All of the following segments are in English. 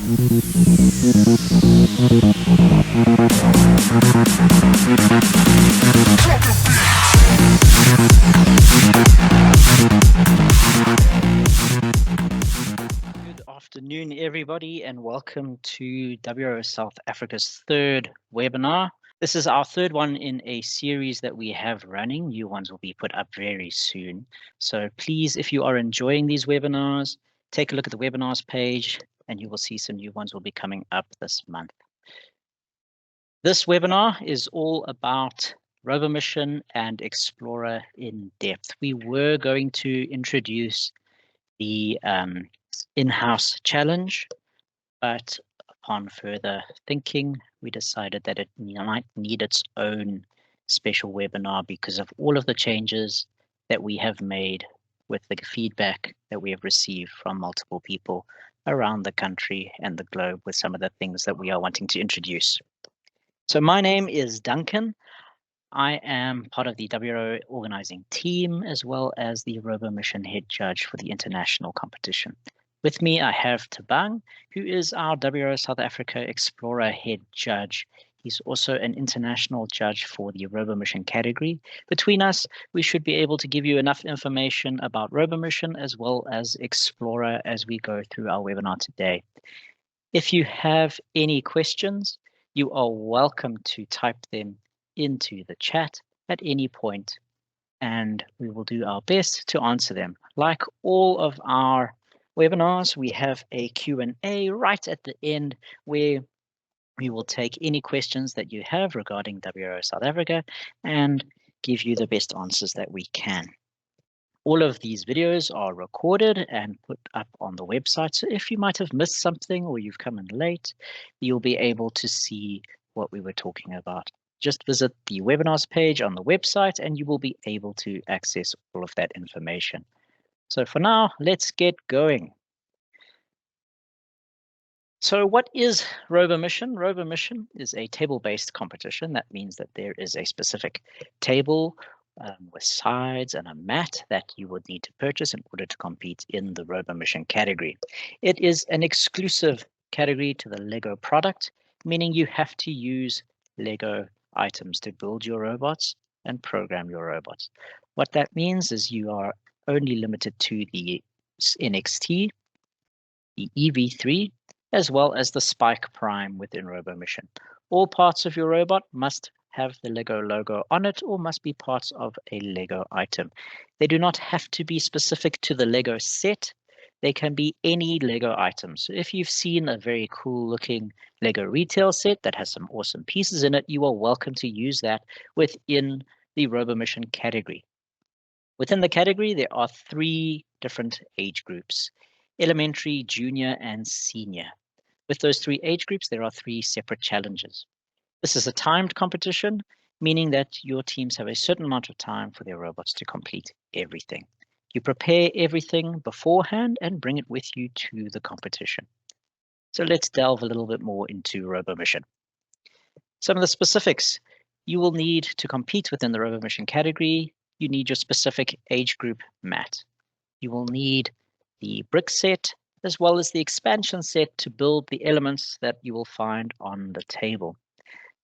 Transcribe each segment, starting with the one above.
Good afternoon, everybody, and welcome to WRO South Africa's third webinar. This is our third one in a series that we have running. New ones will be put up very soon. So please, if you are enjoying these webinars, take a look at the webinars page and you will see some new ones will be coming up this month. This webinar is all about Robo Mission and Explorer in depth. We were going to introduce the in-house challenge, but upon further thinking, we decided that it might need its own special webinar because of all of the changes that we have made with the feedback that we have received from multiple people around the country and the globe with some of the things that we are wanting to introduce. So my name is Duncan. I am part of the WRO organizing team as well as the Robo Mission head judge for the international competition. With me, I have Tabang, who is our WRO South Africa Explorer head judge. He's also an international judge for the Robo Mission category. Between us, we should be able to give you enough information about Robo Mission as well as Explorer as we go through our webinar today. If you have any questions, you are welcome to type them into the chat at any point, and we will do our best to answer them. Like all of our webinars, we have a Q&A right at the end where we will take any questions that you have regarding WRO South Africa and give you the best answers that we can. All of these videos are recorded and put up on the website. So if you might have missed something or you've come in late, you'll be able to see what we were talking about. Just visit the webinars page on the website and you will be able to access all of that information. So for now, let's get going. So what is Robo Mission? Robo Mission is a table-based competition. That means that there is a specific table with sides and a mat that you would need to purchase in order to compete in the Robo Mission category. It is an exclusive category to the Lego product, meaning you have to use Lego items to build your robots and program your robots. What that means is you are only limited to the NXT, the EV3, as well as the Spike Prime within Robo Mission. All parts of your robot must have the Lego logo on it or must be parts of a Lego item. They do not have to be specific to the Lego set. They can be any Lego item. So if you've seen a very cool looking Lego retail set that has some awesome pieces in it, you are welcome to use that within the Robo Mission category. Within the category, there are 3 different age groups: elementary, junior, and senior. With those 3 age groups, there are 3 separate challenges. This is a timed competition, meaning that your teams have a certain amount of time for their robots to complete everything. You prepare everything beforehand and bring it with you to the competition. So let's delve a little bit more into Robo Mission. Some of the specifics: you will need to compete within the Robo Mission category. You need your specific age group mat. You will need the brick set as well as the expansion set to build the elements that you will find on the table.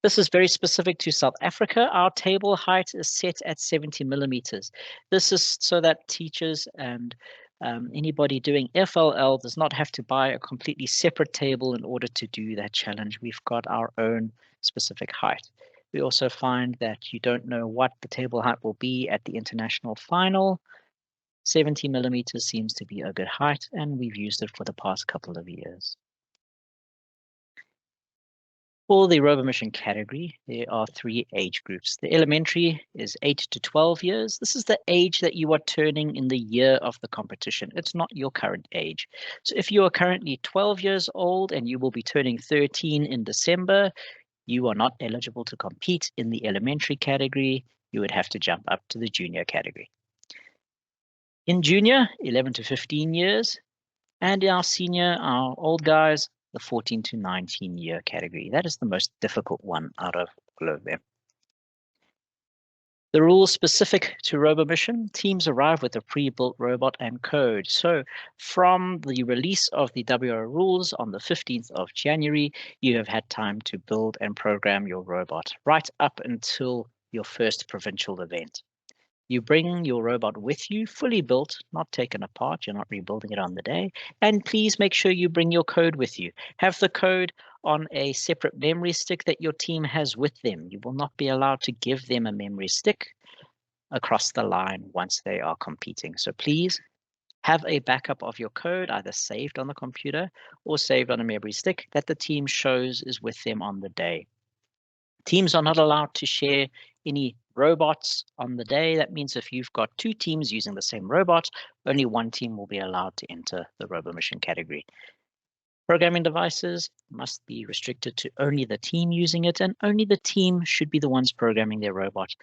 This is very specific to South Africa. Our table height is set at 70 millimeters. This is so that teachers and anybody doing FLL does not have to buy a completely separate table in order to do that challenge. We've got our own specific height. We also find that you don't know what the table height will be at the international final. 70 millimeters seems to be a good height, and we've used it for the past couple of years. For the Robo Mission category, there are 3 age groups. The elementary is 8 to 12 years. This is the age that you are turning in the year of the competition. It's not your current age. So if you are currently 12 years old and you will be turning 13 in December, you are not eligible to compete in the elementary category. You would have to jump up to the junior category. In junior, 11 to 15 years, and in our senior, our old guys, the 14 to 19 year category. That is the most difficult one out of all of them. The rules specific to Robo Mission: teams arrive with a pre-built robot and code. So from the release of the WO rules on the 15th of January, you have had time to build and program your robot right up until your first provincial event. You bring your robot with you, fully built, not taken apart. You're not rebuilding it on the day. And please make sure you bring your code with you. Have the code on a separate memory stick that your team has with them. You will not be allowed to give them a memory stick across the line once they are competing. So please have a backup of your code, either saved on the computer or saved on a memory stick that the team shows is with them on the day. Teams are not allowed to share any robots on the day. That means if you've got two teams using the same robot, only one team will be allowed to enter the Robo Mission category. Programming devices must be restricted to only the team using it, and only the team should be the ones programming their robot.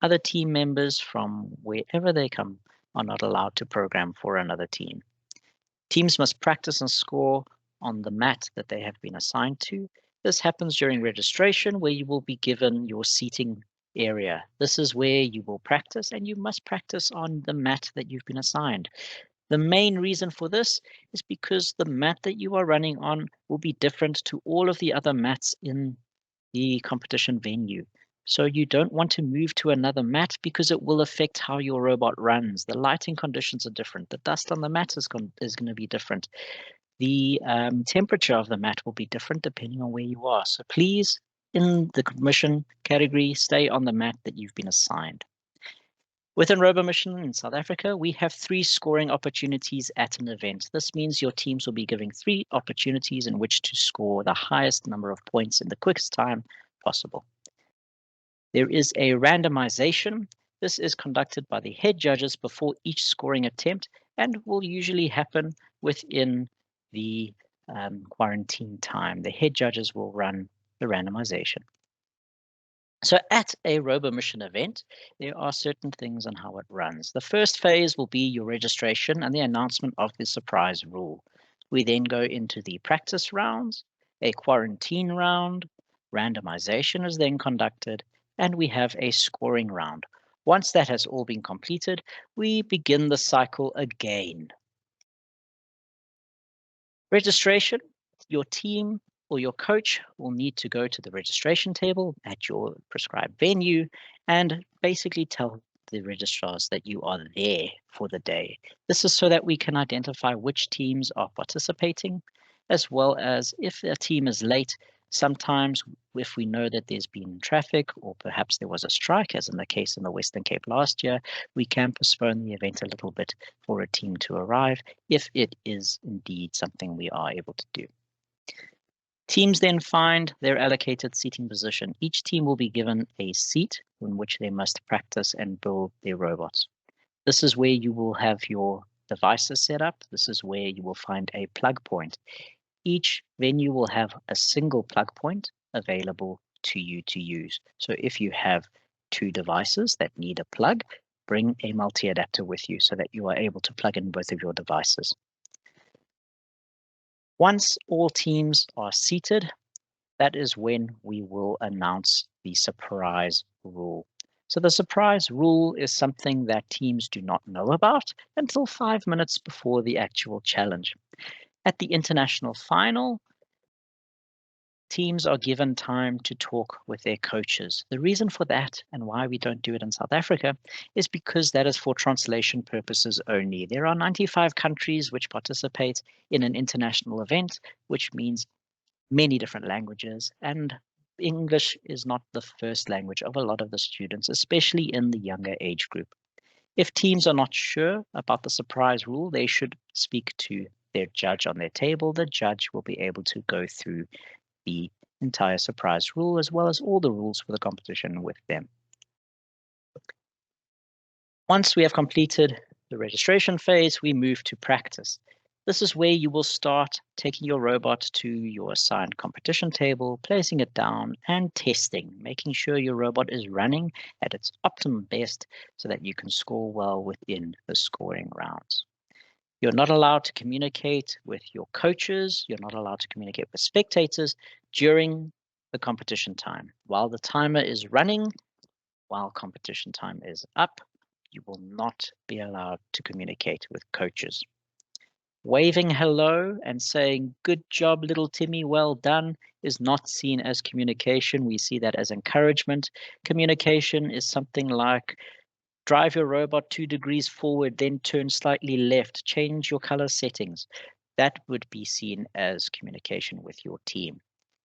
Other team members from wherever they come are not allowed to program for another team. Teams must practice and score on the mat that they have been assigned to. This happens during registration, where you will be given your seating area. This is where you will practice, and you must practice on the mat that you've been assigned. The main reason for this is because the mat that you are running on will be different to all of the other mats in the competition venue. So you don't want to move to another mat because it will affect how your robot runs. The lighting conditions are different. The dust on the mat is going to be different. The temperature of the mat will be different depending on where you are. So please, in the mission category, stay on the mat that you've been assigned. Within Robo Mission in South Africa, we have 3 scoring opportunities at an event. This means your teams will be given 3 opportunities in which to score the highest number of points in the quickest time possible. There is a randomization. This is conducted by the head judges before each scoring attempt and will usually happen within the quarantine time. The head judges will run the randomization. So at a Robo Mission event, there are certain things on how it runs. The first phase will be your registration and the announcement of the surprise rule. We then go into the practice rounds, a quarantine round, randomization is then conducted, and we have a scoring round. Once that has all been completed, we begin the cycle again. Registration: your team or your coach will need to go to the registration table at your prescribed venue and basically tell the registrars that you are there for the day. This is so that we can identify which teams are participating, as well as if a team is late. Sometimes if we know that there's been traffic or perhaps there was a strike, as in the case in the Western Cape last year, we can postpone the event a little bit for a team to arrive if it is indeed something we are able to do. Teams then find their allocated seating position. Each team will be given a seat in which they must practice and build their robots. This is where you will have your devices set up. This is where you will find a plug point. Each venue will have a single plug point available to you to use. So if you have 2 devices that need a plug, bring a multi-adapter with you so that you are able to plug in both of your devices. Once all teams are seated, that is when we will announce the surprise rule. So the surprise rule is something that teams do not know about until 5 minutes before the actual challenge. At the international final, teams are given time to talk with their coaches. The reason for that and why we don't do it in South Africa is because that is for translation purposes only. There are 95 countries which participate in an international event, which means many different languages, and English is not the first language of a lot of the students, especially in the younger age group. If teams are not sure about the surprise rule, they should speak to their judge on their table. The judge will be able to go through the entire surprise rule as well as all the rules for the competition with them. Once we have completed the registration phase, we move to practice. This is where you will start taking your robot to your assigned competition table, placing it down and testing, making sure your robot is running at its optimum best so that you can score well within the scoring rounds. You're not allowed to communicate with your coaches. You're not allowed to communicate with spectators during the competition time. While the timer is running, while competition time is up, you will not be allowed to communicate with coaches. Waving hello and saying, "Good job, little Timmy, well done," is not seen as communication. We see that as encouragement. Communication is something like, drive your robot 2 degrees forward, then turn slightly left, change your color settings. That would be seen as communication with your team.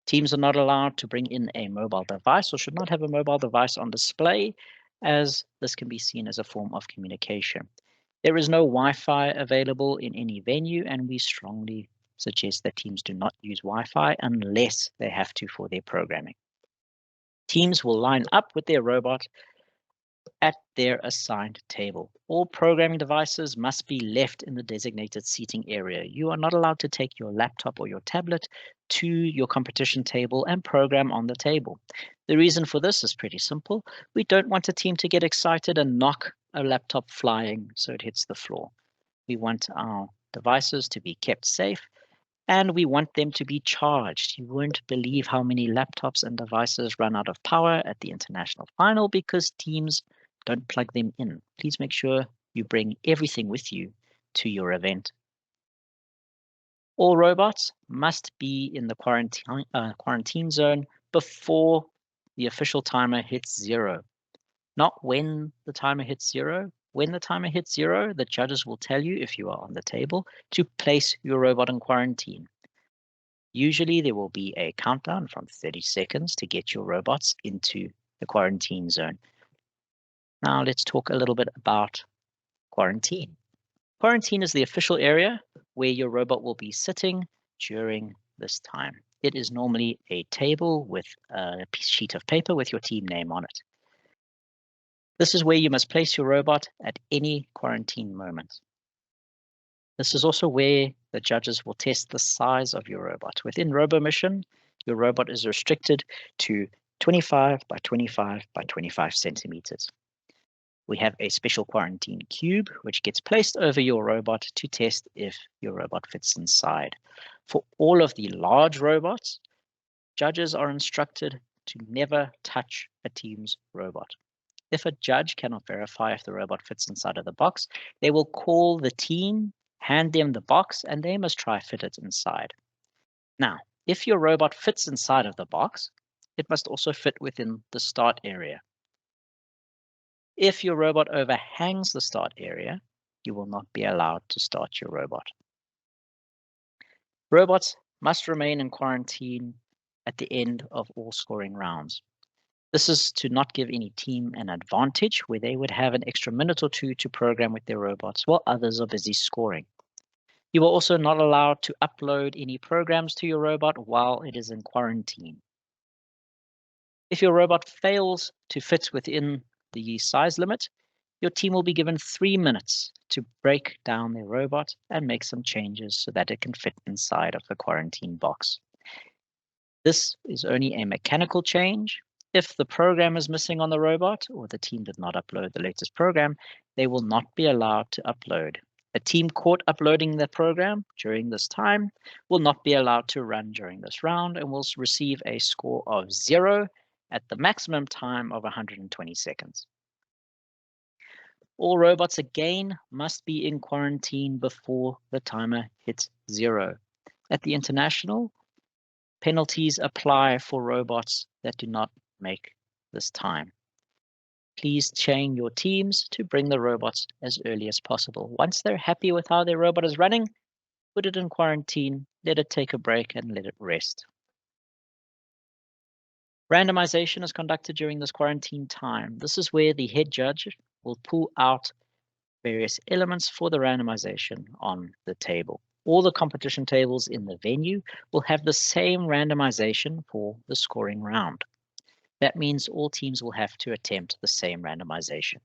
Teams are not allowed to bring in a mobile device or should not have a mobile device on display, as this can be seen as a form of communication. There is no Wi-Fi available in any venue, and we strongly suggest that teams do not use Wi-Fi unless they have to for their programming. Teams will line up with their robot at their assigned table. All programming devices must be left in the designated seating area. You are not allowed to take your laptop or your tablet to your competition table and program on the table. The reason for this is pretty simple. We don't want a team to get excited and knock a laptop flying so it hits the floor. We want our devices to be kept safe, and we want them to be charged. You won't believe how many laptops and devices run out of power at the international final because teams don't plug them in. Please make sure you bring everything with you to your event. All robots must be in the quarantine zone before the official timer hits 0. Not when the timer hits 0. When the timer hits 0, the judges will tell you, if you are on the table, to place your robot in quarantine. Usually there will be a countdown from 30 seconds to get your robots into the quarantine zone. Now let's talk a little bit about quarantine. Quarantine is the official area where your robot will be sitting during this time. It is normally a table with a sheet of paper with your team name on it. This is where you must place your robot at any quarantine moment. This is also where the judges will test the size of your robot. Within Robo Mission, your robot is restricted to 25 by 25 by 25 centimeters. We have a special quarantine cube, which gets placed over your robot to test if your robot fits inside. For all of the large robots, judges are instructed to never touch a team's robot. If a judge cannot verify if the robot fits inside of the box, they will call the team, hand them the box, and they must try fit it inside. Now, if your robot fits inside of the box, it must also fit within the start area. If your robot overhangs the start area, you will not be allowed to start your robot. Robots must remain in quarantine at the end of all scoring rounds. This is to not give any team an advantage where they would have an extra minute or two to program with their robots while others are busy scoring. You are also not allowed to upload any programs to your robot while it is in quarantine. If your robot fails to fit within the size limit, your team will be given 3 minutes to break down their robot and make some changes so that it can fit inside of the quarantine box. This is only a mechanical change. If the program is missing on the robot or the team did not upload the latest program, they will not be allowed to upload. A team caught uploading the program during this time will not be allowed to run during this round and will receive a score of 0 at the maximum time of 120 seconds. All robots again must be in quarantine before the timer hits 0. At the international, penalties apply for robots that do not make this time. Please chain your teams to bring the robots as early as possible. Once they're happy with how their robot is running, put it in quarantine, let it take a break, and let it rest. Randomization is conducted during this quarantine time. This is where the head judge will pull out various elements for the randomization on the table. All the competition tables in the venue will have the same randomization for the scoring round. That means all teams will have to attempt the same randomization.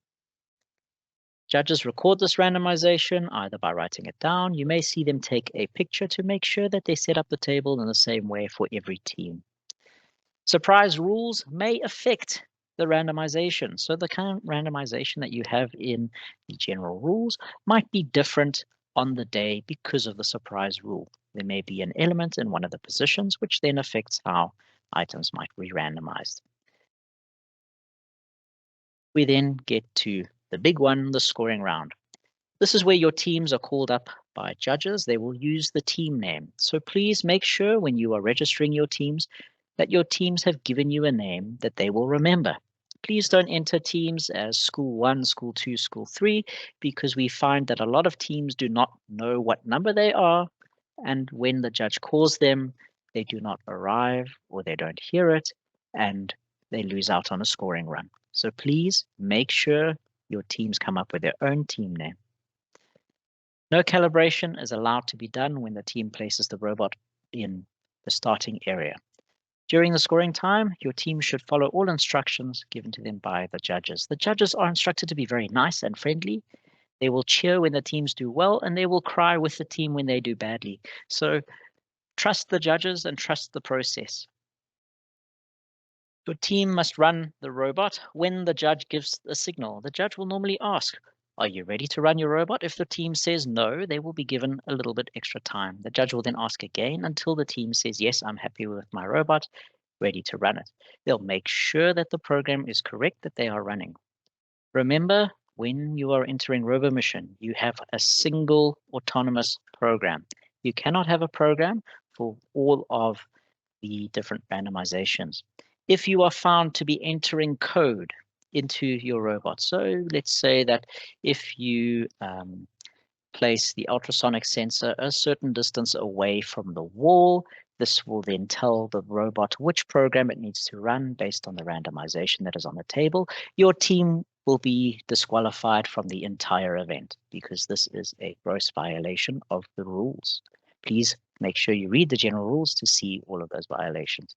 Judges record this randomization either by writing it down. You may see them take a picture to make sure that they set up the table in the same way for every team. Surprise rules may affect the randomization. So the kind of randomization that you have in the general rules might be different on the day because of the surprise rule. There may be an element in one of the positions which then affects how items might be randomized. We then get to the big one, the scoring round. This is where your teams are called up by judges. They will use the team name. So please make sure when you are registering your teams that your teams have given you a name that they will remember. Please don't enter teams as School 1, School 2, School 3, because we find that a lot of teams do not know what number they are, and when the judge calls them, they do not arrive or they don't hear it, and they lose out on a scoring run. So please make sure your teams come up with their own team name. No calibration is allowed to be done when the team places the robot in the starting area. During the scoring time, your team should follow all instructions given to them by the judges. The judges are instructed to be very nice and friendly. They will cheer when the teams do well, and they will cry with the team when they do badly. So trust the judges and trust the process. Your team must run the robot when the judge gives a signal. The judge will normally ask, "Are you ready to run your robot?" If the team says no, they will be given a little bit extra time. The judge will then ask again until the team says, "Yes, I'm happy with my robot, ready to run it." They'll make sure that the program is correct that they are running. Remember, when you are entering Robo Mission, you have a single autonomous program. You cannot have a program for all of the different randomizations. If you are found to be entering code into your robot, so let's say that if you place the ultrasonic sensor a certain distance away from the wall, this will then tell the robot which program it needs to run based on the randomization that is on the table. Your team will be disqualified from the entire event because this is a gross violation of the rules. Please make sure you read the general rules to see all of those violations.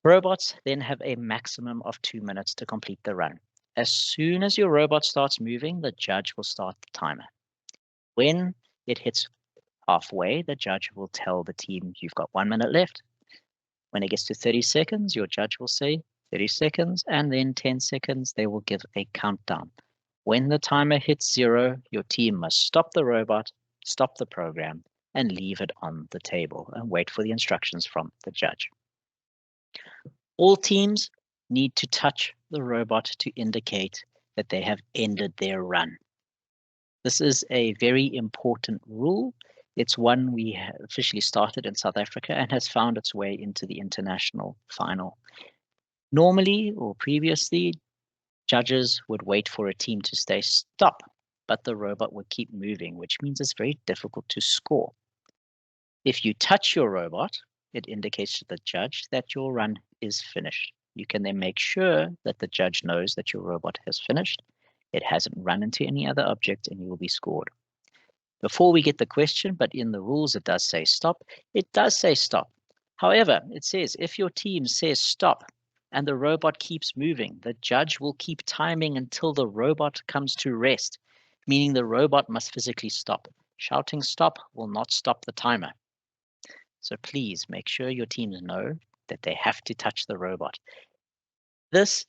Robots then have a maximum of 2 minutes to complete the run. As soon as your robot starts moving, the judge will start the timer. When it hits halfway, the judge will tell the team you've got 1 minute left. When it gets to 30 seconds, your judge will say 30 seconds, and then 10 seconds, they will give a countdown. When the timer hits 0, your team must stop the robot, stop the program, and leave it on the table and wait for the instructions from the judge. All teams need to touch the robot to indicate that they have ended their run. This is a very important rule. It's one we have officially started in South Africa and has found its way into the international final. Normally, or previously, judges would wait for a team to stay stop, but the robot would keep moving, which means it's very difficult to score. If you touch your robot, it indicates to the judge that your run is finished. You can then make sure that the judge knows that your robot has finished. It hasn't run into any other object, and you will be scored. Before we get the question, but in the rules it does say stop. It does say stop. However, it says if your team says stop and the robot keeps moving, the judge will keep timing until the robot comes to rest, meaning the robot must physically stop. Shouting stop will not stop the timer. So please make sure your teams know that they have to touch the robot. This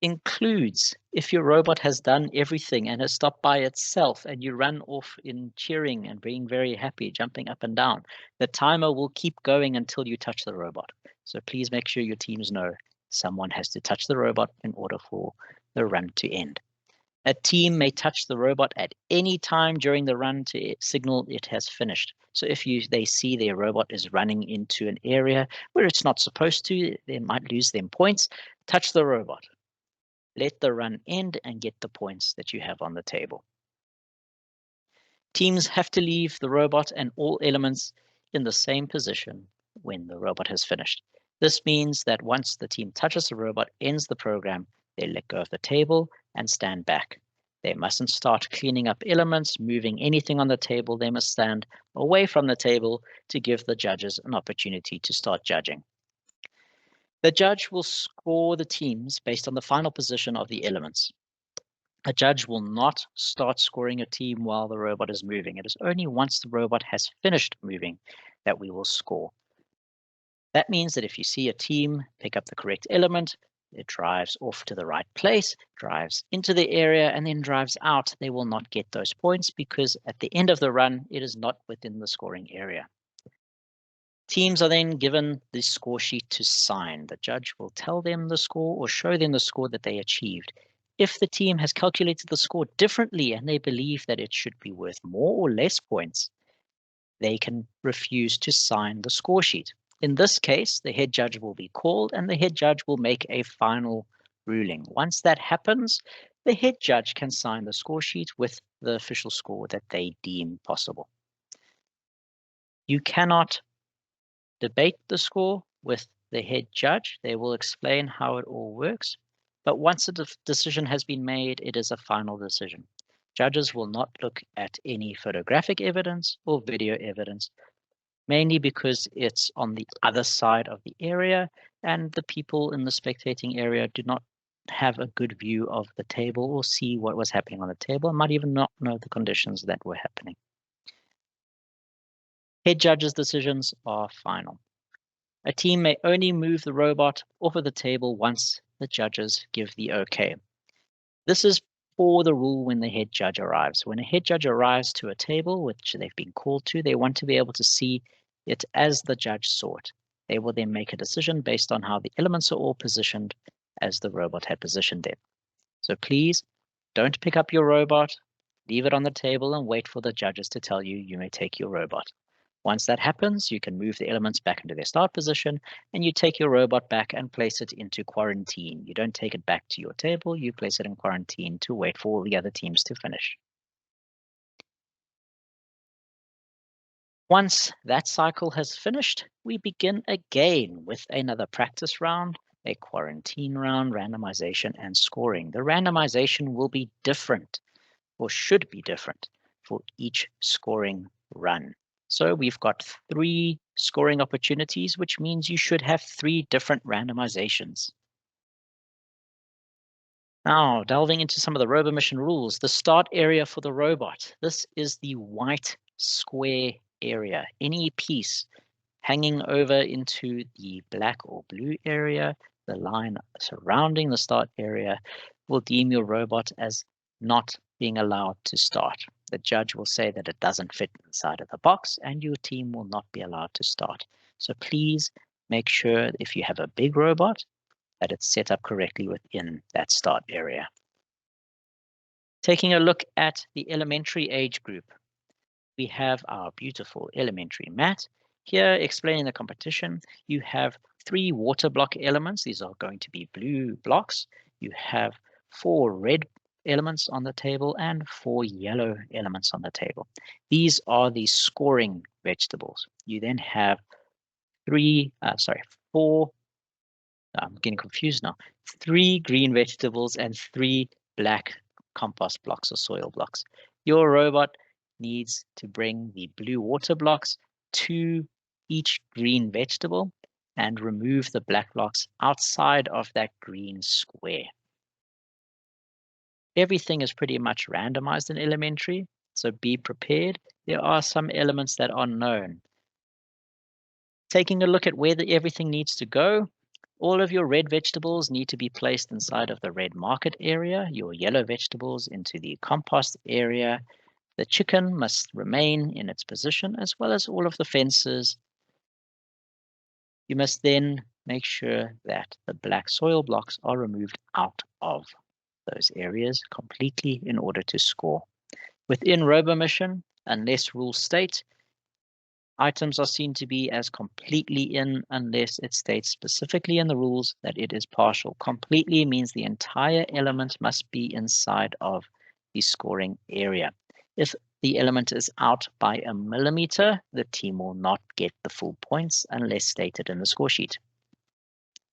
includes if your robot has done everything and has stopped by itself and you run off in cheering and being very happy, jumping up and down, the timer will keep going until you touch the robot. So please make sure your teams know someone has to touch the robot in order for the run to end. A team may touch the robot at any time during the run to signal it has finished. So if they see their robot is running into an area where it's not supposed to, they might lose them points. Touch the robot. Let the run end and get the points that you have on the table. Teams have to leave the robot and all elements in the same position when the robot has finished. This means that once the team touches the robot, ends the program, they let go of the table and stand back. They mustn't start cleaning up elements, moving anything on the table. They must stand away from the table to give the judges an opportunity to start judging. The judge will score the teams based on the final position of the elements. A judge will not start scoring a team while the robot is moving. It is only once the robot has finished moving that we will score. That means that if you see a team pick up the correct element, it drives off to the right place, drives into the area, and then drives out, they will not get those points because at the end of the run, it is not within the scoring area. Teams are then given the score sheet to sign. The judge will tell them the score or show them the score that they achieved. If the team has calculated the score differently and they believe that it should be worth more or less points, they can refuse to sign the score sheet. In this case, the head judge will be called and the head judge will make a final ruling. Once that happens, the head judge can sign the score sheet with the official score that they deem possible. You cannot debate the score with the head judge. They will explain how it all works. But once a decision has been made, it is a final decision. Judges will not look at any photographic evidence or video evidence, mainly because it's on the other side of the area and the people in the spectating area do not have a good view of the table or see what was happening on the table and might even not know the conditions that were happening. Head judges' decisions are final. A team may only move the robot off of the table once the judges give the okay. This is for the rule when the head judge arrives. When a head judge arrives to a table which they've been called to, they want to be able to see it as the judge saw it. They will then make a decision based on how the elements are all positioned as the robot had positioned them. So please don't pick up your robot, leave it on the table and wait for the judges to tell you you may take your robot. Once that happens, you can move the elements back into their start position and you take your robot back and place it into quarantine. You don't take it back to your table, you place it in quarantine to wait for all the other teams to finish. Once that cycle has finished, we begin again with another practice round, a quarantine round, randomization, and scoring. The randomization will be different, or should be different, for each scoring run. So we've got 3 scoring opportunities, which means you should have 3 different randomizations. Now, delving into some of the Robo Mission rules, the start area for the robot. This is the white square area. Any piece hanging over into the black or blue area, the line surrounding the start area, will deem your robot as not being allowed to start. The judge will say that it doesn't fit inside of the box and your team will not be allowed to start. So please make sure if you have a big robot that it's set up correctly within that start area. Taking a look at the elementary age group, we have our beautiful elementary mat. Here, explaining the competition, you have 3 water block elements. These are going to be blue blocks. You have 4 red elements on the table and 4 yellow elements on the table. These are the scoring vegetables. You then have 4, I'm getting confused now, 3 green vegetables and 3 black compost blocks or soil blocks. Your robot needs to bring the blue water blocks to each green vegetable and remove the black blocks outside of that green square. Everything is pretty much randomized in elementary, so be prepared. There are some elements that are known. Taking a look at where everything needs to go, all of your red vegetables need to be placed inside of the red market area, your yellow vegetables into the compost area. The chicken must remain in its position, as well as all of the fences. You must then make sure that the black soil blocks are removed out of those areas completely in order to score. Within Robo Mission, unless rules state, items are seen to be as completely in unless it states specifically in the rules that it is partial. Completely means the entire element must be inside of the scoring area. If the element is out by a millimeter, the team will not get the full points unless stated in the score sheet.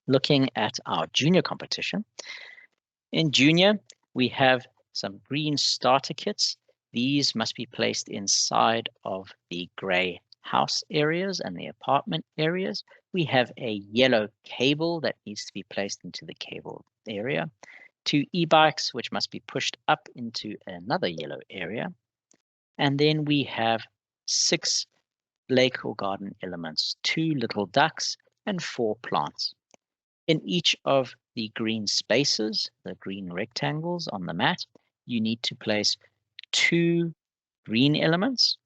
Looking at our junior competition, in junior, we have some green starter kits. These must be placed inside of the grey house areas and the apartment areas. We have a yellow cable that needs to be placed into the cable area. 2 e-bikes, which must be pushed up into another yellow area. And then we have 6 lake or garden elements, 2 little ducks and 4 plants. In each of the green spaces, the green rectangles on the mat, you need to place 2 green elements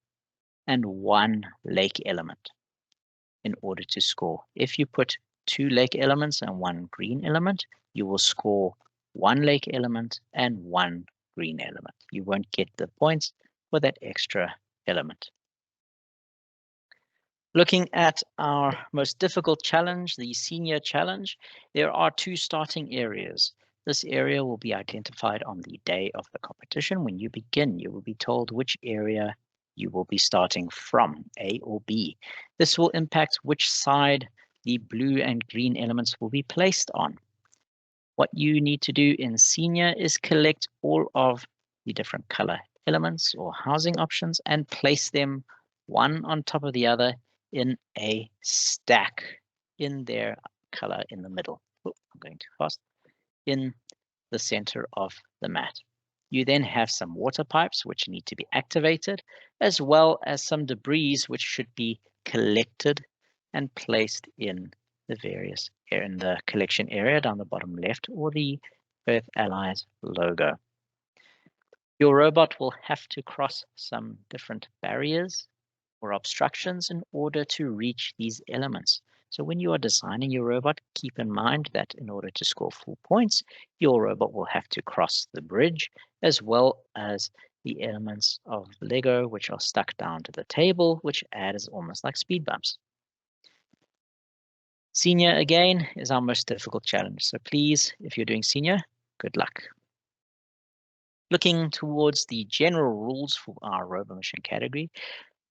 and 1 lake element. in order to score. If you put 2 lake elements and 1 green element, you will score 1 lake element and 1 green element. You won't get the points for that extra element. Looking at our most difficult challenge, the senior challenge, there are 2 starting areas. This area will be identified on the day of the competition. When you begin, you will be told which area you will be starting from, A or B. This will impact which side the blue and green elements will be placed on. What you need to do in senior is collect all of the different color elements or housing options and place them one on top of the other in a stack in their color in the middle. Oh, I'm going too fast. In the center of the mat. You then have some water pipes which need to be activated, as well as some debris which should be collected and placed in the collection area down the bottom left, or the Earth Allies logo. Your robot will have to cross some different barriers or obstructions in order to reach these elements. So when you are designing your robot, keep in mind that in order to score full points, your robot will have to cross the bridge, as well as the elements of Lego which are stuck down to the table, which add as almost like speed bumps. Senior, again, is our most difficult challenge. So please, if you're doing senior, good luck. Looking towards the general rules for our Robo Mission category,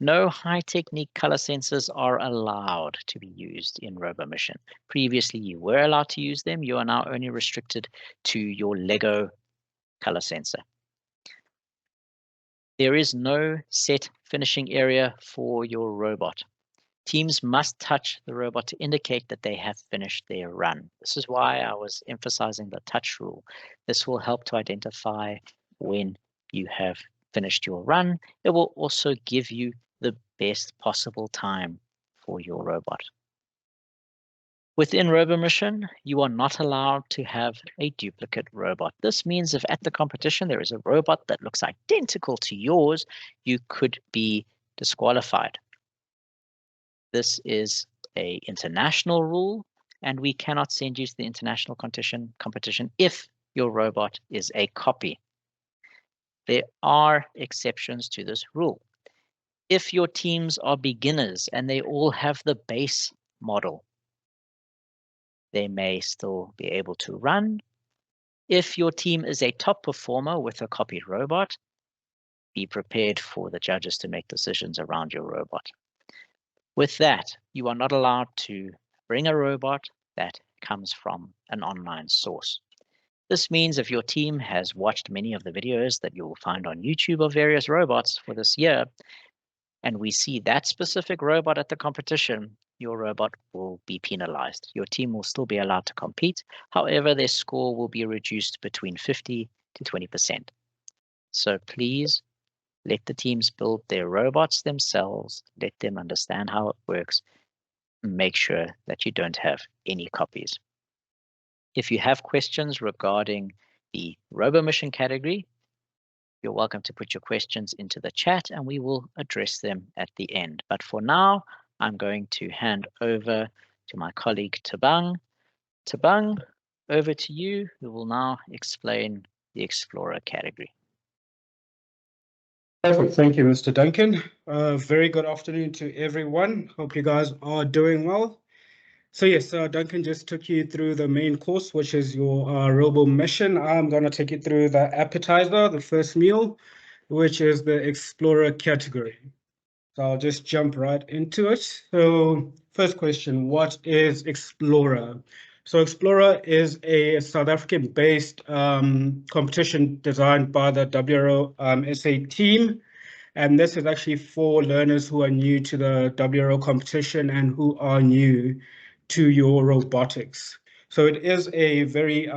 no high-technique color sensors are allowed to be used in Robo Mission. Previously, you were allowed to use them. You are now only restricted to your Lego color sensor. There is no set finishing area for your robot. Teams must touch the robot to indicate that they have finished their run. This is why I was emphasizing the touch rule. This will help to identify when you have finished your run. It will also give you the best possible time for your robot. Within Robo Mission, you are not allowed to have a duplicate robot. This means if at the competition there is a robot that looks identical to yours, you could be disqualified. This is an international rule, and we cannot send you to the international competition if your robot is a copy. There are exceptions to this rule. If your teams are beginners and they all have the base model, they may still be able to run. If your team is a top performer with a copied robot, be prepared for the judges to make decisions around your robot. With that, you are not allowed to bring a robot that comes from an online source. This means if your team has watched many of the videos that you will find on YouTube of various robots for this year, and we see that specific robot at the competition, your robot will be penalized. Your team will still be allowed to compete. However, their score will be reduced between 50 to 20%. So please, let the teams build their robots themselves, let them understand how it works, and make sure that you don't have any copies. If you have questions regarding the Robo Mission category, you're welcome to put your questions into the chat and we will address them at the end. But for now, I'm going to hand over to my colleague Tabang. Tabang, over to you, who will now explain the Explorer category. Perfect. Thank you, Mr. Duncan. Very good afternoon to everyone. Hope you guys are doing well. So yes, Duncan just took you through the main course, which is your Robo Mission. I'm going to take you through the appetizer, the first meal, which is the Explorer category. So I'll just jump right into it. So first question, what is Explorer? So Explorer is a South African-based competition designed by the WRO SA team. And this is actually for learners who are new to the WRO competition and who are new to your robotics. So it is a very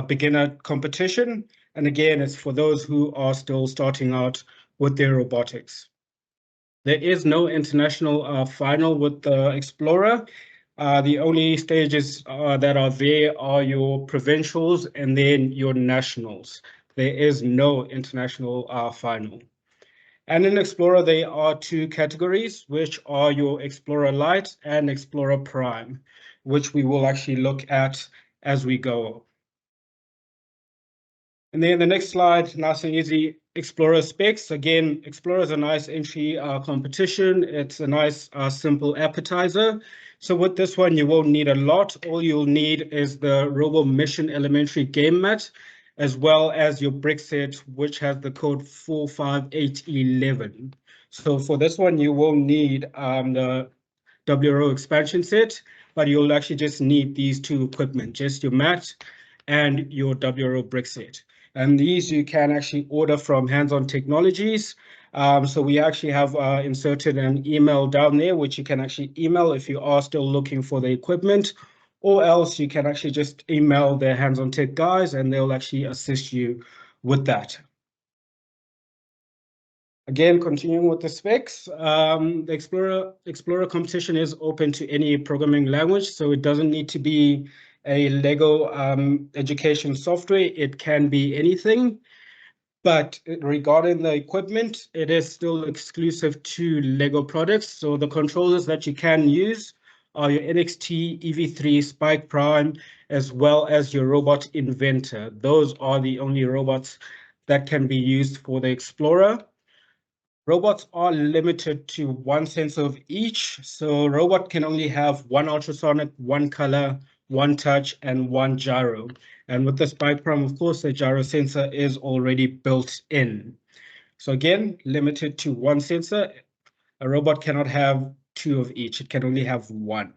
beginner competition. And again, it's for those who are still starting out with their robotics. There is no international final with the Explorer. The only stages that are there are your provincials and then your nationals. There is no international final. And in Explorer, there are two categories, which are your Explorer Lite and Explorer Prime, which we will actually look at as we go. And then the next slide, nice and easy, Explorer specs. Again, Explorer is a nice entry competition. It's a nice simple appetizer. So with this one, you won't need a lot. All you'll need is the Robo Mission Elementary game mat, as well as your brick set, which has the code 45811. So for this one, you will need the WRO expansion set, but you'll actually just need these two equipment, just your mat and your WRO brick set. And these you can actually order from Hands-On Technologies. So we actually have inserted an email down there, which you can actually email if you are still looking for the equipment, or else you can actually just email the Hands-On Tech guys and they'll actually assist you with that. Again, continuing with the specs, the Explorer competition is open to any programming language, so it doesn't need to be a Lego education software. It can be anything. But regarding the equipment, it is still exclusive to Lego products. So the controllers that you can use are your NXT EV3 Spike Prime, as well as your Robot Inventor. Those are the only robots that can be used for the Explorer. Robots are limited to one sensor of each. So robot can only have one ultrasonic, one color, one touch, and one gyro. And with the Spike Prime, of course, the gyro sensor is already built in. So again, limited to one sensor. A robot cannot have two of each. It can only have one.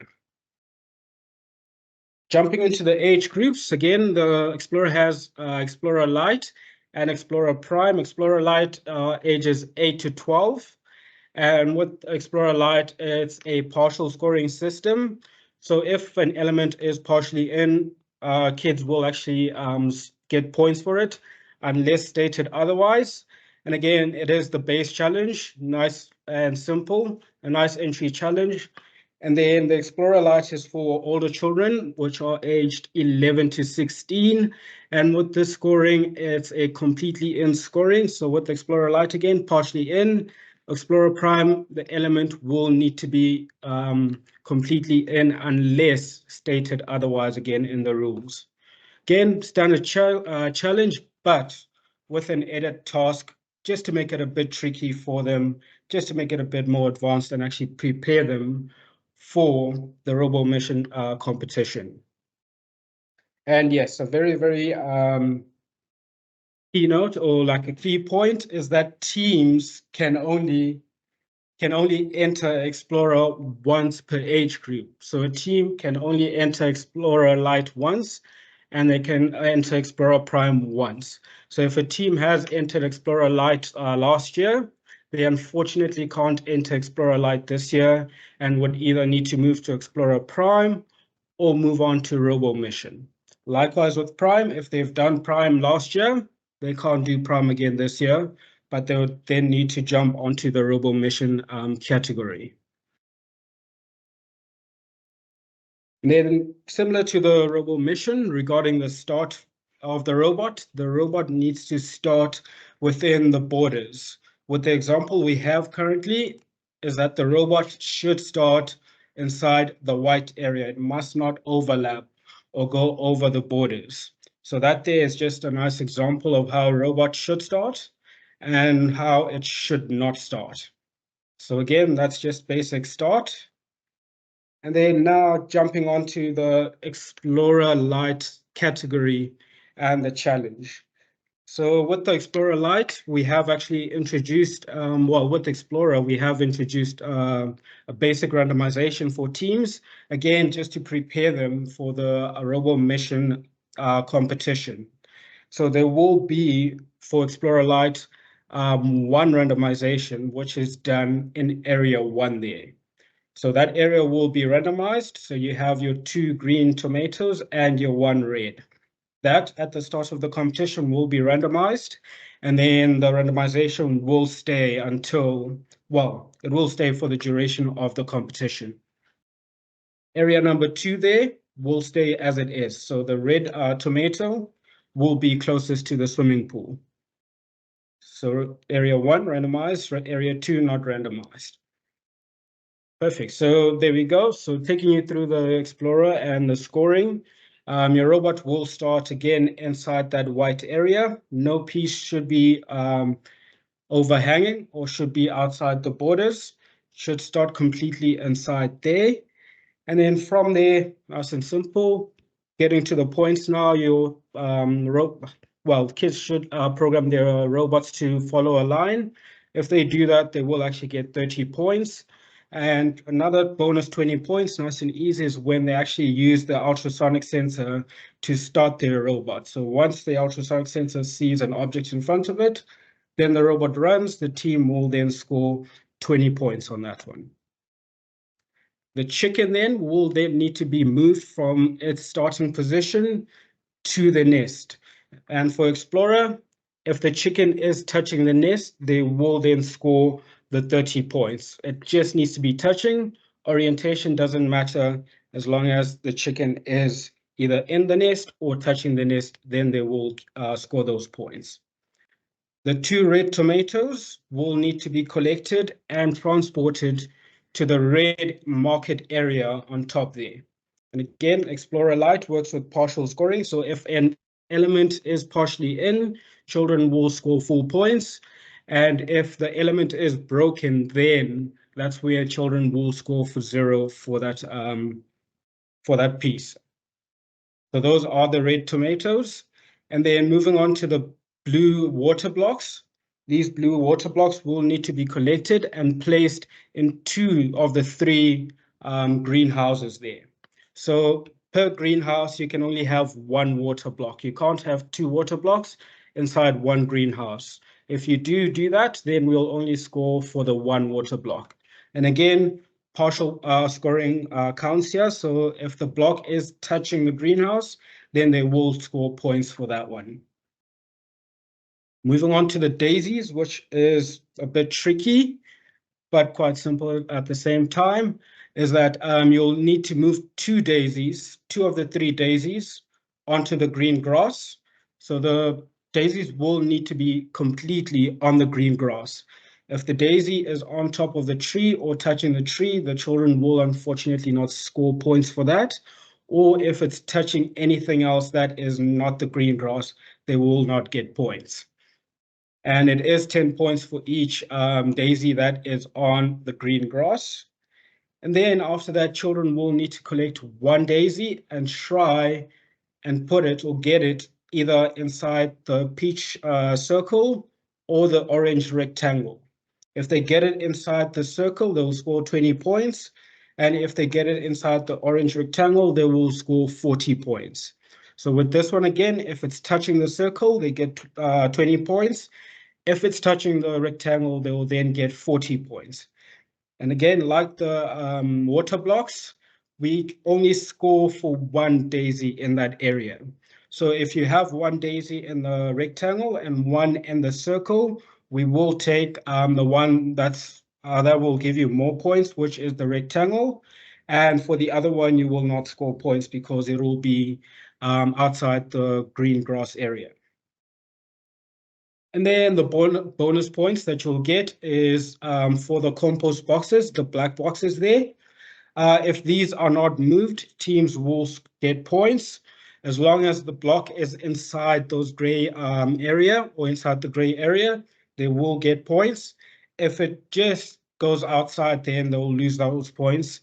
Jumping into the age groups, again, the Explorer has Explorer Lite and Explorer Prime. Explorer Lite ages 8 to 12. And with Explorer Lite, it's a partial scoring system. So if an element is partially in, kids will actually get points for it, unless stated otherwise. And again, it is the base challenge, nice and simple, a nice entry challenge. And then the Explorer Lite is for older children, which are aged 11 to 16. And with this scoring, it's a completely in scoring. So with the Explorer Lite again, partially in. Explorer Prime, the element will need to be completely in unless stated otherwise again in the rules. Again, standard challenge, but with an edit task just to make it a bit tricky for them, just to make it a bit more advanced and actually prepare them for the Robo Mission competition. And yes, a very, very keynote or like a key point is that teams can only enter Explorer once per age group. So a team can only enter Explorer Lite once, and they can enter Explorer Prime once. So if a team has entered Explorer Lite last year, they unfortunately can't enter Explorer Lite this year and would either need to move to Explorer Prime or move on to Robo Mission. Likewise with Prime, if they've done Prime last year, they can't do Prime again this year, but they would then need to jump onto the Robo Mission category. And then similar to the Robo Mission, regarding the start of the robot needs to start within the borders. With the example we have currently is that the robot should start inside the white area. It must not overlap or go over the borders. So that there is just a nice example of how a robot should start and how it should not start. So again, that's just basic start. And then now jumping onto the Explorer Lite category and the challenge. So with the Explorer Lite, we have actually introduced, with Explorer, we have introduced a basic randomization for teams, again, just to prepare them for the Robo Mission competition. So there will be, for Explorer Lite, one randomization, which is done in area 1 there. So that area will be randomized. So you have your 2 green tomatoes and your 1 red. That at the start of the competition will be randomized. And then the randomization will stay until, it will stay for the duration of the competition. Area number 2 there will stay as it is. So the red tomato will be closest to the swimming pool. So area 1 randomized, area 2 not randomized. Perfect. So there we go. So taking you through the Explorer and the scoring, your robot will start again inside that white area. No piece should be overhanging or should be outside the borders. Should start completely inside there. And then from there, nice and simple, getting to the points now, your kids should program their robots to follow a line. If they do that, they will actually get 30 points. And another bonus 20 points, nice and easy, is when they actually use the ultrasonic sensor to start their robot. So once the ultrasonic sensor sees an object in front of it, then the robot runs, the team will then score 20 points on that one. The chicken then will then need to be moved from its starting position to the nest. And for Explorer, if the chicken is touching the nest, they will then score the 30 points. It just needs to be touching. Orientation doesn't matter as long as the chicken is either in the nest or touching the nest, then they will score those points. The 2 red tomatoes will need to be collected and transported to the red market area on top there. And again, Explorer Lite works with partial scoring. So if an element is partially in, children will score full points. And if the element is broken, then that's where children will score for 0 for that piece. So those are the red tomatoes. And then moving on to the blue water blocks. These blue water blocks will need to be collected and placed in 2 of the 3 greenhouses there. So per greenhouse, you can only have 1 water block. You can't have 2 water blocks inside 1 greenhouse. If you do that, then we'll only score for the 1 water block. And again, partial scoring counts here. So if the block is touching the greenhouse, then they will score points for that one. Moving on to the daisies, which is a bit tricky, but quite simple at the same time, is that you'll need to move 2 daisies, 2 of the 3 daisies onto the green grass. So the daisies will need to be completely on the green grass. If the daisy is on top of the tree or touching the tree, the children will unfortunately not score points for that. Or if it's touching anything else that is not the green grass, they will not get points. And it is 10 points for each daisy that is on the green grass. And then after that, children will need to collect 1 daisy and try and put it or get it either inside the peach circle or the orange rectangle. If they get it inside the circle, they'll score 20 points. And if they get it inside the orange rectangle, they will score 40 points. So with this one again, if it's touching the circle, they get 20 points. If it's touching the rectangle, they will then get 40 points. And again, like the water blocks, we only score for 1 daisy in that area. So if you have 1 daisy in the rectangle and 1 in the circle, we will take the one that will give you more points, which is the rectangle. And for the other one, you will not score points because it will be outside the green grass area. And then the bonus points that you'll get is for the compost boxes, the black boxes there. If these are not moved, teams will get points as long as the block is inside those gray area or inside the gray area, they will get points. If it just goes outside, then they'll lose those points.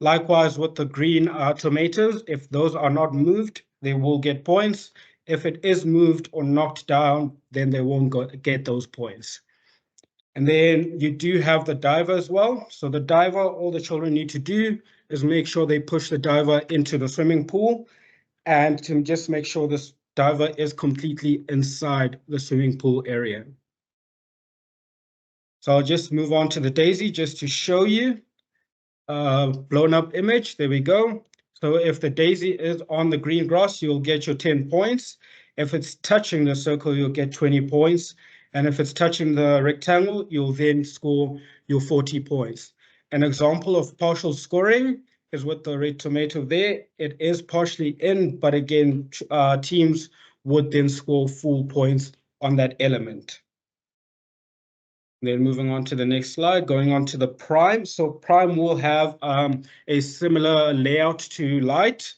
Likewise with the green tomatoes, if those are not moved, they will get points. If it is moved or knocked down, then they won't get those points. And then you do have the diver as well. So the diver, all the children need to do is make sure they push the diver into the swimming pool and to just make sure this diver is completely inside the swimming pool area. So I'll just move on to the daisy just to show you. Blown up image, there we go. So if the daisy is on the green grass, you'll get your 10 points. If it's touching the circle, you'll get 20 points. And if it's touching the rectangle, you'll then score your 40 points. An example of partial scoring is with the red tomato there. It is partially in, but again, teams would then score full points on that element. Then moving on to the next slide, going on to the prime. So prime will have a similar layout to light.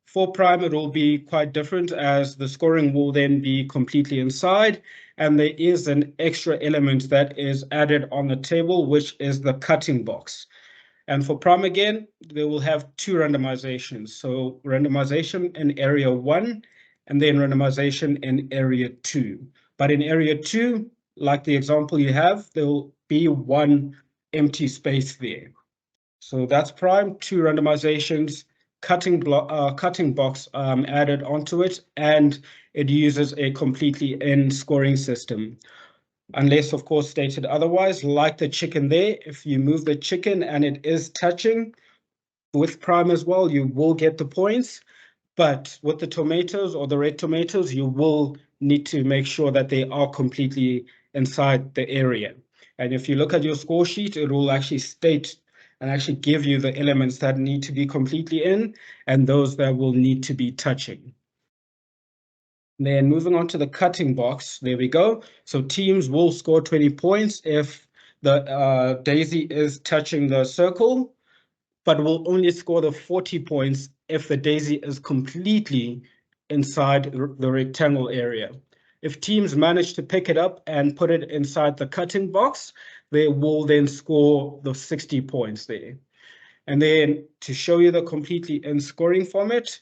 For prime, it will be quite different as the scoring will then be completely inside. And there is an extra element that is added on the table, which is the cutting box. And for prime again, they will have two randomizations. So randomization in area 1 and then randomization in area 2. But in area 2, like the example you have, there will be one empty space there. So that's prime, two randomizations, cutting box added onto it, and it uses a completely in scoring system. Unless, of course, stated otherwise, like the chicken there, if you move the chicken and it is touching with prime as well, you will get the points. But with the tomatoes or the red tomatoes, you will need to make sure that they are completely inside the area. And if you look at your score sheet, it will actually state and actually give you the elements that need to be completely in and those that will need to be touching. Then moving on to the cutting box, there we go. So teams will score 20 points if the daisy is touching the circle, but will only score the 40 points if the daisy is completely inside the rectangle area. If teams manage to pick it up and put it inside the cutting box, they will then score the 60 points there. And then to show you the completely in scoring format,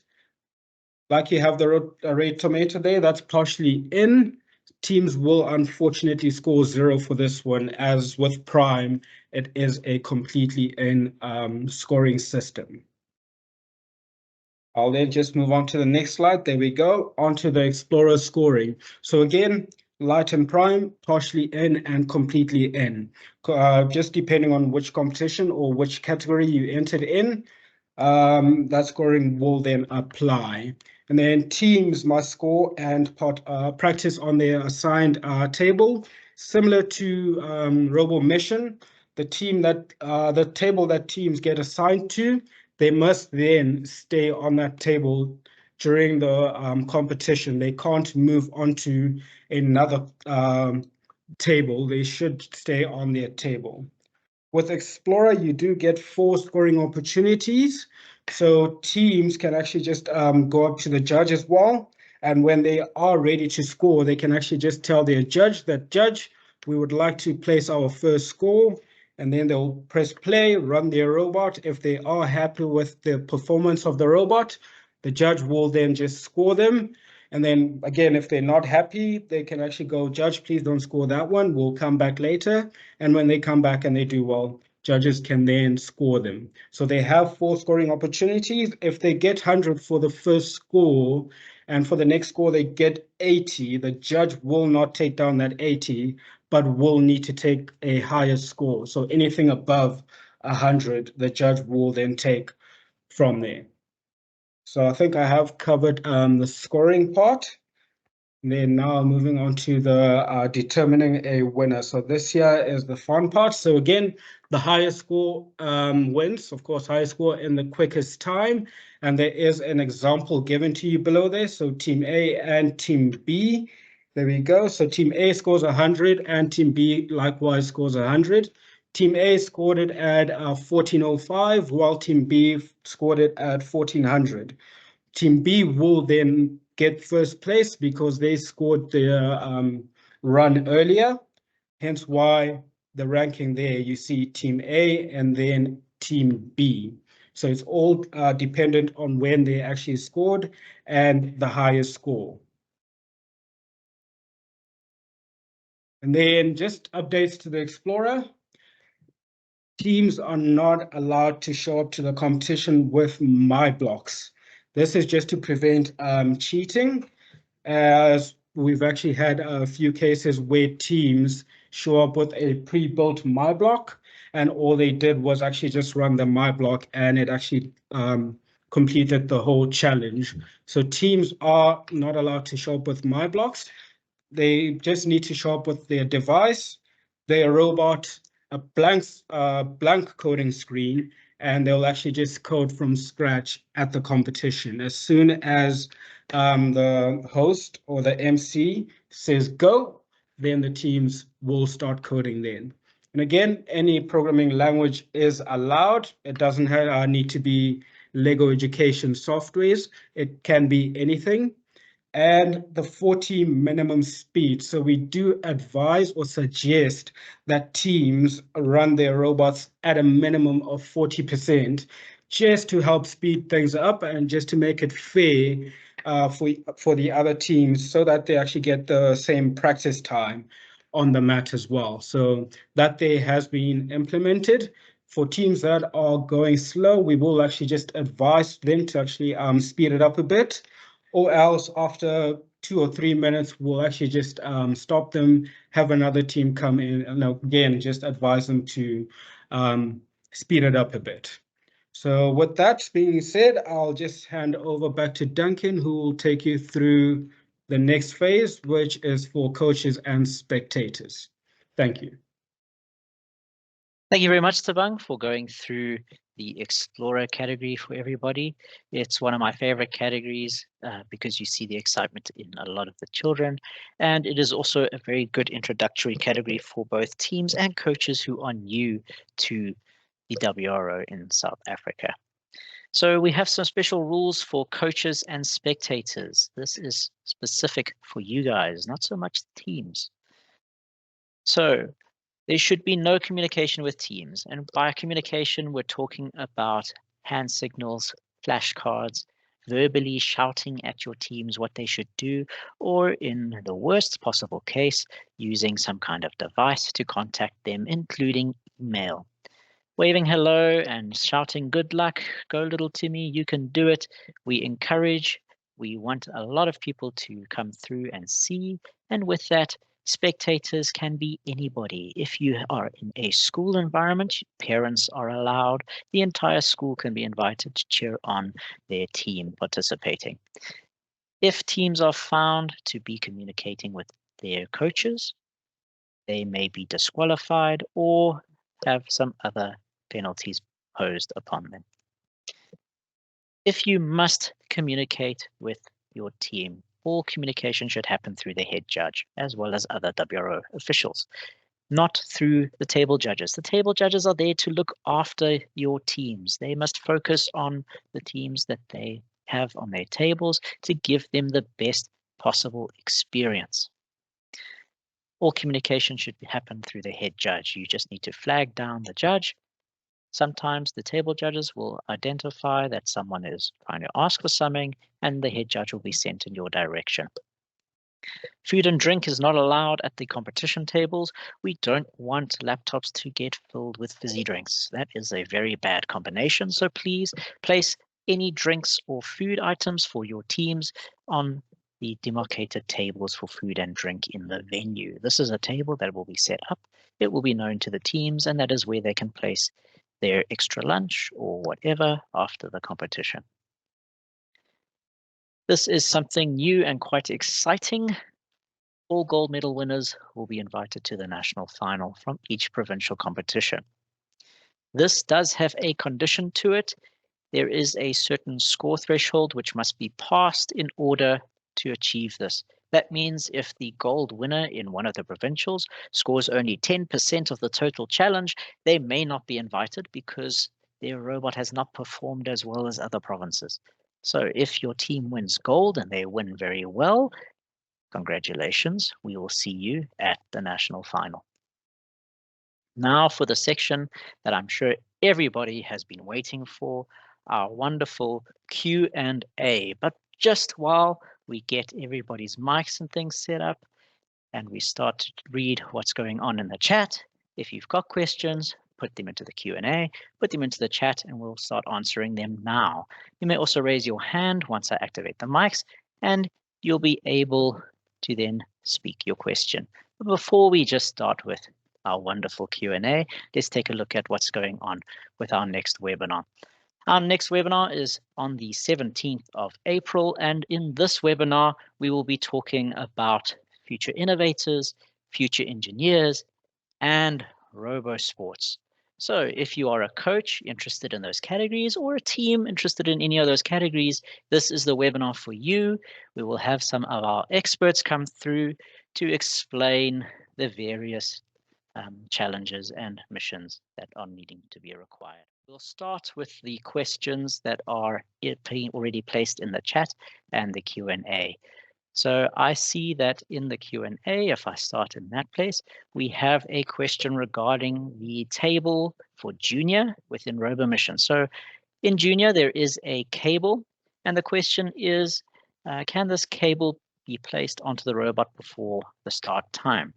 like you have the red tomato there, that's partially in. Teams will unfortunately score 0 for this one, as with prime, it is a completely in scoring system. I'll then just move on to the next slide. There we go, onto the Explorer scoring. So again, light and prime, partially in and completely in. Just depending on which competition or which category you entered in, that scoring will then apply. And then teams must score and practice on their assigned table, similar to Robo Mission. The table that teams get assigned to, they must then stay on that table during the competition. They can't move on to another table. They should stay on their table. With Explorer, you do get 4 scoring opportunities. So teams can actually just go up to the judge as well. And when they are ready to score, they can actually just tell their judge that, "Judge, we would like to place our first score." And then they'll press play, run their robot. If they are happy with the performance of the robot, the judge will then just score them. And then again, if they're not happy, they can actually go, "Judge, please don't score that one. We'll come back later." And when they come back and they do well, judges can then score them. So they have 4 scoring opportunities. If they get 100 for the first score, and for the next score they get 80, the judge will not take down that 80, but will need to take a higher score. So anything above 100, the judge will then take from there. So I think I have covered the scoring part. And then now moving on to the determining a winner. So this here is the fun part. So again, the highest score wins, of course, highest score in the quickest time. And there is an example given to you below there. So team A and team B. There we go. So team A scores 100 and team B likewise scores 100. Team A scored it at 1405, while team B scored it at 1400. Team B will then get first place because they scored their run earlier, hence why the ranking there, you see team A and then team B. So it's all dependent on when they actually scored and the highest score. And then just updates to the Explorer. Teams are not allowed to show up to the competition with my blocks. This is just to prevent cheating, as we've actually had a few cases where teams show up with a pre-built my block, and all they did was actually just run the my block, and it actually completed the whole challenge. So teams are not allowed to show up with my blocks. They just need to show up with their device, their robot, a blank coding screen, and they'll actually just code from scratch at the competition. As soon as the host or the MC says go, then the teams will start coding then. And again, any programming language is allowed. It doesn't need to be Lego education softwares. It can be anything. And the 40 minimum speed. So we do advise or suggest that teams run their robots at a minimum of 40%, just to help speed things up and just to make it fair for the other teams, so that they actually get the same practice time on the mat as well. So that there has been implemented. For teams that are going slow, we will actually just advise them to actually speed it up a bit, or else after 2 or 3 minutes, we'll actually just stop them, have another team come in, and again, just advise them to speed it up a bit. So with that being said, I'll just hand over back to Duncan, who will take you through the next phase, which is for coaches and spectators. Thank you. Thank you very much, Tabang, for going through the Explorer category for everybody. It's one of my favorite categories because you see the excitement in a lot of the children. And it is also a very good introductory category for both teams and coaches who are new to the WRO in South Africa. So we have some special rules for coaches and spectators. This is specific for you guys, not so much teams. So there should be no communication with teams. And by communication, we're talking about hand signals, flashcards, verbally shouting at your teams what they should do, or in the worst possible case, using some kind of device to contact them, including email. Waving hello and shouting good luck, go little Timmy, you can do it. We encourage, we want a lot of people to come through and see. And with that, spectators can be anybody. If you are in a school environment, parents are allowed. The entire school can be invited to cheer on their team participating. If teams are found to be communicating with their coaches, they may be disqualified or have some other penalties posed upon them. If you must communicate with your team, all communication should happen through the head judge as well as other WRO officials, not through the table judges. The table judges are there to look after your teams. They must focus on the teams that they have on their tables to give them the best possible experience. All communication should happen through the head judge. You just need to flag down the judge. Sometimes the table judges will identify that someone is trying to ask for something, and the head judge will be sent in your direction. Food and drink is not allowed at the competition tables. We don't want laptops to get filled with fizzy drinks. That is a very bad combination. So please place any drinks or food items for your teams on the demarcated tables for food and drink in the venue. This is a table that will be set up. It will be known to the teams, and that is where they can place their extra lunch or whatever after the competition. This is something new and quite exciting. All gold medal winners will be invited to the national final from each provincial competition. This does have a condition to it. There is a certain score threshold which must be passed in order to achieve this. That means if the gold winner in one of the provincials scores only 10% of the total challenge, they may not be invited because their robot has not performed as well as other provinces. So if your team wins gold and they win very well, congratulations, we will see you at the national final. Now for the section that I'm sure everybody has been waiting for, our wonderful Q&A. But just while we get everybody's mics and things set up and we start to read what's going on in the chat, if you've got questions, put them into the Q&A, put them into the chat, and we'll start answering them now. You may also raise your hand once I activate the mics, and you'll be able to then speak your question. But before we just start with our wonderful Q&A, let's take a look at what's going on with our next webinar. Our next webinar is on the 17th of April, and in this webinar, we will be talking about future innovators, future engineers, and robo sports. So if you are a coach interested in those categories or a team interested in any of those categories, this is the webinar for you. We will have some of our experts come through to explain the various challenges and missions that are needing to be required. We'll start with the questions that are already placed in the chat and the Q&A. So I see that in the Q&A, if I start in that place, we have a question regarding the table for junior within Robo Mission. So in junior, there is a cable, and the question is, can this cable be placed onto the robot before the start time?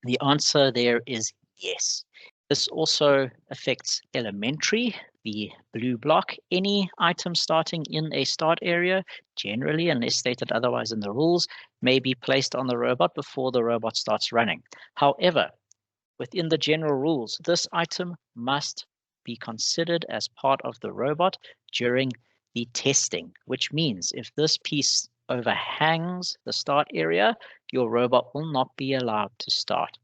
The answer there is yes. This also affects elementary, the blue block. Any item starting in a start area, generally, unless stated otherwise in the rules, may be placed on the robot before the robot starts running. However, within the general rules, this item must be considered as part of the robot during the testing, which means if this piece overhangs the start area, your robot will not be allowed to start.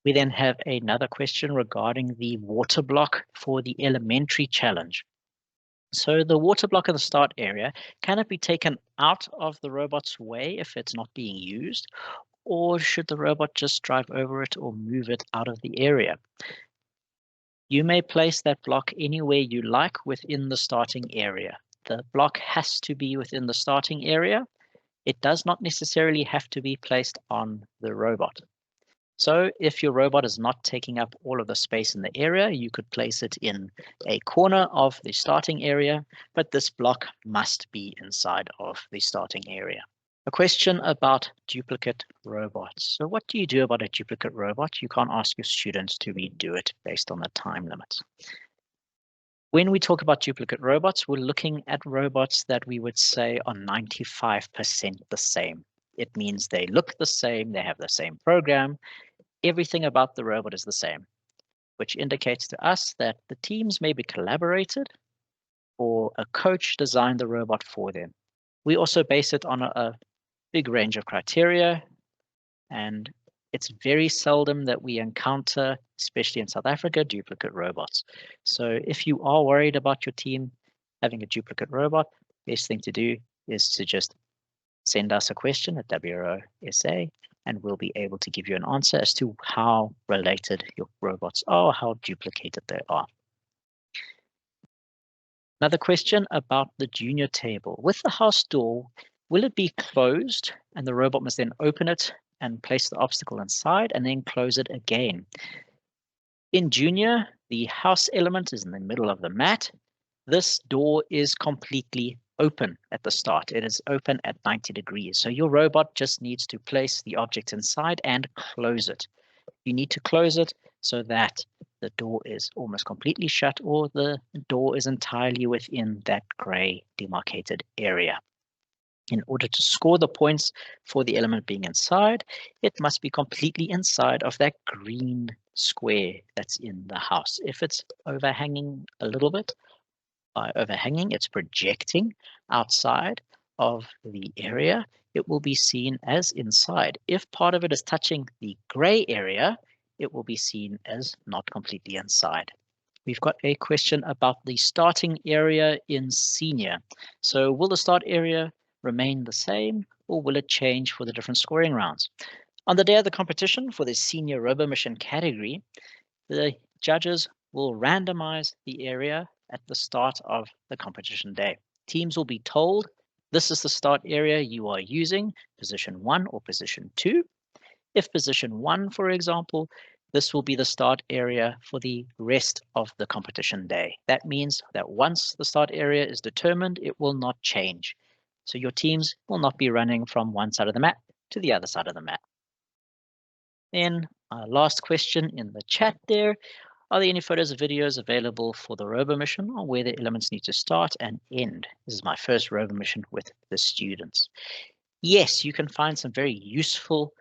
We then have another question regarding the water block for the elementary challenge. So the water block in the start area, can it be taken out of the robot's way if it's not being used? Or should the robot just drive over it or move it out of the area? You may place that block anywhere you like within the starting area. The block has to be within the starting area. It does not necessarily have to be placed on the robot. So if your robot is not taking up all of the space in the area, you could place it in a corner of the starting area, but this block must be inside of the starting area. A question about duplicate robots. So what do you do about a duplicate robot? You can't ask your students to redo it based on the time limits. When we talk about duplicate robots, we're looking at robots that we would say are 95% the same. It means they look the same, they have the same program, everything about the robot is the same, which indicates to us that the teams maybe collaborated or a coach designed the robot for them. We also base it on a big range of criteria, and it's very seldom that we encounter, especially in South Africa, duplicate robots. So if you are worried about your team having a duplicate robot, best thing to do is to just send us a question at WRO-SA, and we'll be able to give you an answer as to how related your robots are, how duplicated they are. Another question about the junior table. With the house door, will it be closed and the robot must then open it and place the obstacle inside and then close it again? In junior, the house element is in the middle of the mat. This door is completely open at the start. It is open at 90 degrees. So your robot just needs to place the object inside and close it. You need to close it so that the door is almost completely shut or the door is entirely within that gray demarcated area. In order to score the points for the element being inside, it must be completely inside of that green square that's in the house. If it's overhanging a little bit, by overhanging, it's projecting outside of the area, it will be seen as inside. If part of it is touching the gray area, it will be seen as not completely inside. We've got a question about the starting area in senior. So will the start area remain the same or will it change for the different scoring rounds? On the day of the competition for the senior Robo Mission category, the judges will randomize the area at the start of the competition day. Teams will be told, this is the start area you are using, position 1 or position 2. If position 1, for example, this will be the start area for the rest of the competition day. That means that once the start area is determined, it will not change. So your teams will not be running from one side of the mat to the other side of the mat. Then our last question in the chat there. Are there any photos or videos available for the Robo Mission on where the elements need to start and end? This is my first Robo Mission with the students. Yes, you can find some very useful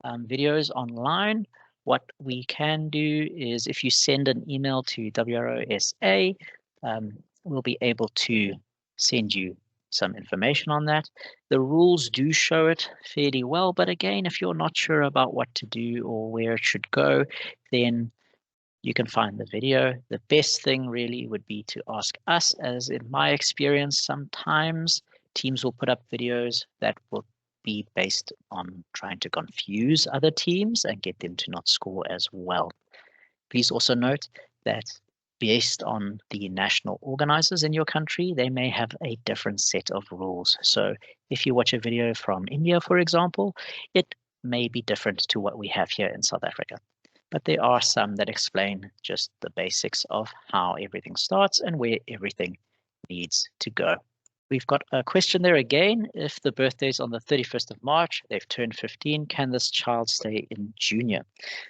videos online. What we can do is if you send an email to WRO-SA, we'll be able to send you some information on that. The rules do show it fairly well, but again, if you're not sure about what to do or where it should go, then you can find the video. The best thing really would be to ask us, as in my experience, sometimes teams will put up videos that will be based on trying to confuse other teams and get them to not score as well. Please also note that based on the national organizers in your country, they may have a different set of rules. So if you watch a video from India, for example, it may be different to what we have here in South Africa. But there are some that explain just the basics of how everything starts and where everything needs to go. We've got a question there again. If the birthday is on the 31st of March, they've turned 15, can this child stay in junior?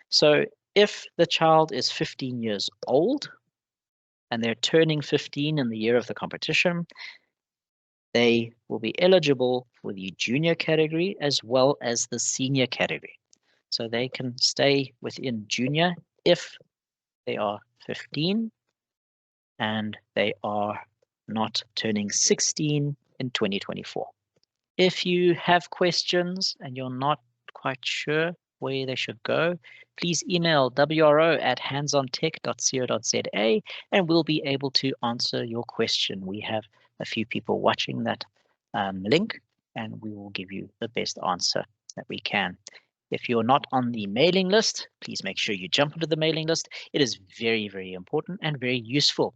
So if the child is 15 years old and they're turning 15 in the year of the competition, they will be eligible for the junior category as well as the senior category. So they can stay within junior if they are 15 and they are not turning 16 in 2024. If you have questions and you're not quite sure where they should go, please email wro@handsontech.co.za and we'll be able to answer your question. We have a few people watching that link and we will give you the best answer that we can. If you're not on the mailing list, please make sure you jump into the mailing list. It is very, very important and very useful.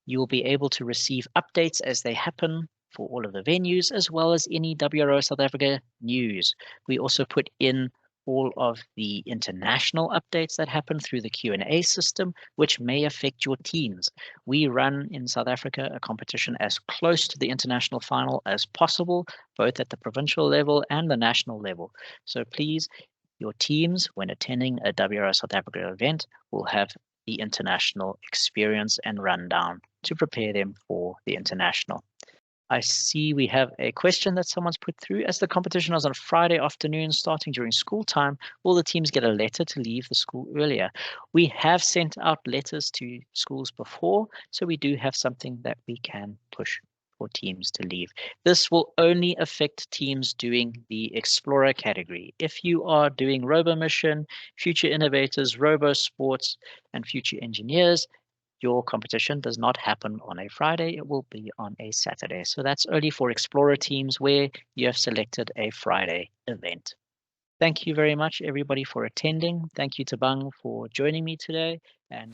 You will be able to receive updates as they happen for all of the venues, as well as any WRO South Africa news. We also put in all of the international updates that happen through the Q&A system, which may affect your teams. We run in South Africa a competition as close to the international final as possible, both at the provincial level and the national level. So please, your teams, when attending a WRO South Africa event, will have the international experience and rundown to prepare them for the international. I see we have a question that someone's put through. As the competition is on a Friday afternoon starting during school time, will the teams get a letter to leave the school earlier? We have sent out letters to schools before, so we do have something that we can push for teams to leave. This will only affect teams doing the Explorer category. If you are doing Robo Mission, Future Innovators, Robo Sports, and Future Engineers, your competition does not happen on a Friday, it will be on a Saturday. So that's only for Explorer teams where you have selected a Friday event. Thank you very much, everybody, for attending. Thank you, Tabang, for joining me today. And